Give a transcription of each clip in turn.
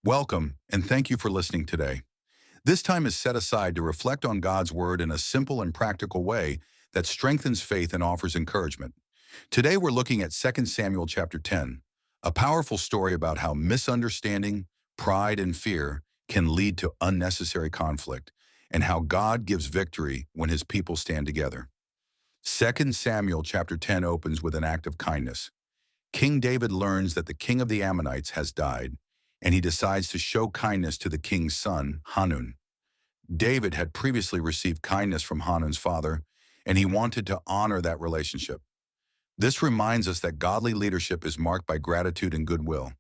Welcome, and thank you for listening today. This time is set aside to reflect on God's Word in a simple and practical way that strengthens faith and offers encouragement. Today we're looking at 2 Samuel chapter 10, a powerful story about how misunderstanding, pride, and fear can lead to unnecessary conflict, and how God gives victory when his people stand together. 2 Samuel chapter 10 opens with an act of kindness. King David learns that the king of the Ammonites has died, and he decides to show kindness to the king's son, Hanun. David had previously received kindness from Hanun's father, and he wanted to honor that relationship. This reminds us that godly leadership is marked by gratitude and goodwill.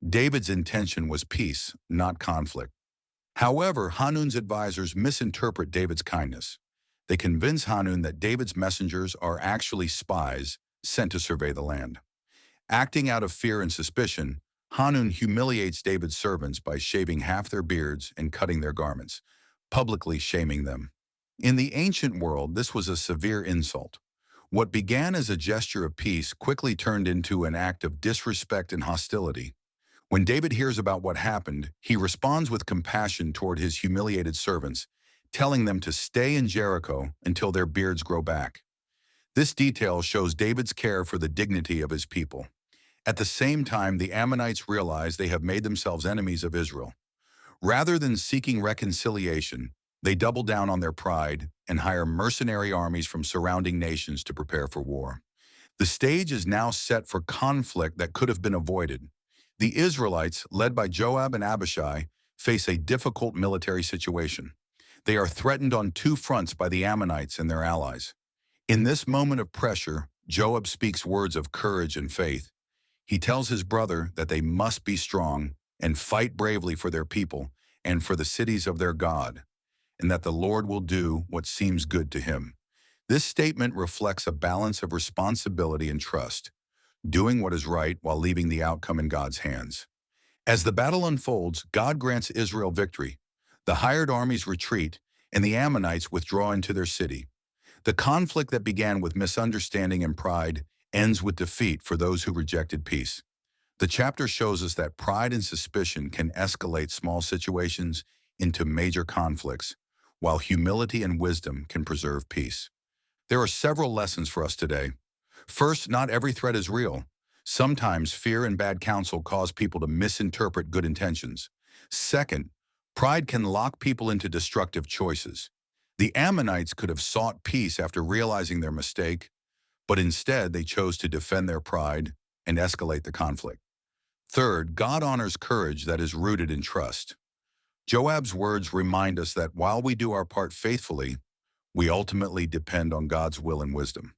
David's intention was peace, not conflict. However, Hanun's advisors misinterpret David's kindness. They convince Hanun that David's messengers are actually spies sent to survey the land. Acting out of fear and suspicion, Hanun humiliates David's servants by shaving half their beards and cutting their garments, publicly shaming them. In the ancient world, this was a severe insult. What began as a gesture of peace quickly turned into an act of disrespect and hostility. When David hears about what happened, he responds with compassion toward his humiliated servants, telling them to stay in Jericho until their beards grow back. This detail shows David's care for the dignity of his people. At the same time, the Ammonites realize they have made themselves enemies of Israel. Rather than seeking reconciliation, they double down on their pride and hire mercenary armies from surrounding nations to prepare for war. The stage is now set for conflict that could have been avoided. The Israelites, led by Joab and Abishai, face a difficult military situation. They are threatened on two fronts by the Ammonites and their allies. In this moment of pressure, Joab speaks words of courage and faith. He tells his brother that they must be strong and fight bravely for their people and for the cities of their God, and that the Lord will do what seems good to him. This statement reflects a balance of responsibility and trust, doing what is right while leaving the outcome in God's hands. As the battle unfolds, God grants Israel victory. The hired armies retreat, and the Ammonites withdraw into their city. The conflict that began with misunderstanding and pride ends with defeat for those who rejected peace. The chapter shows us that pride and suspicion can escalate small situations into major conflicts, while humility and wisdom can preserve peace. There are several lessons for us today. First, not every threat is real. Sometimes fear and bad counsel cause people to misinterpret good intentions. Second, pride can lock people into destructive choices. The Ammonites could have sought peace after realizing their mistake, but instead they chose to defend their pride and escalate the conflict. Third, God honors courage that is rooted in trust. Joab's words remind us that while we do our part faithfully, we ultimately depend on God's will and wisdom.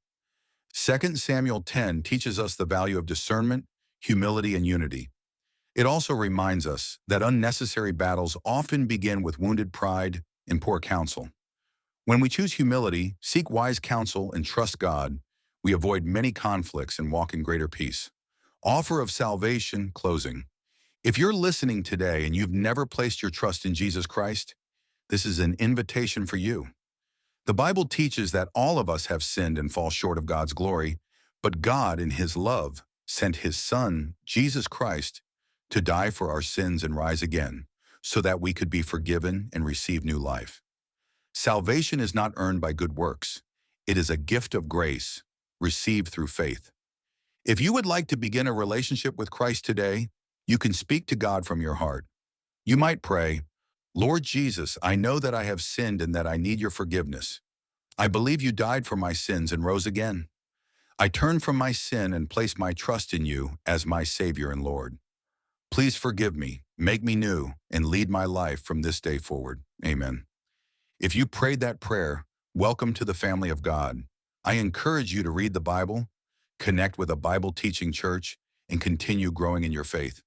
2 Samuel 10 teaches us the value of discernment, humility, and unity. It also reminds us that unnecessary battles often begin with wounded pride and poor counsel. When we choose humility, seek wise counsel, and trust God, we avoid many conflicts and walk in greater peace. Offer of salvation, closing. If you're listening today and you've never placed your trust in Jesus Christ, this is an invitation for you. The Bible teaches that all of us have sinned and fall short of God's glory, but God, in his love, sent his Son, Jesus Christ, to die for our sins and rise again, so that we could be forgiven and receive new life. Salvation is not earned by good works. It is a gift of grace, received through faith. If you would like to begin a relationship with Christ today, you can speak to God from your heart. You might pray, Lord Jesus, I know that I have sinned and that I need your forgiveness. I believe you died for my sins and rose again. I turn from my sin and place my trust in you as my Savior and Lord. Please forgive me, make me new, and lead my life from this day forward. Amen. If you prayed that prayer, welcome to the family of God. I encourage you to read the Bible, connect with a Bible-teaching church, and continue growing in your faith.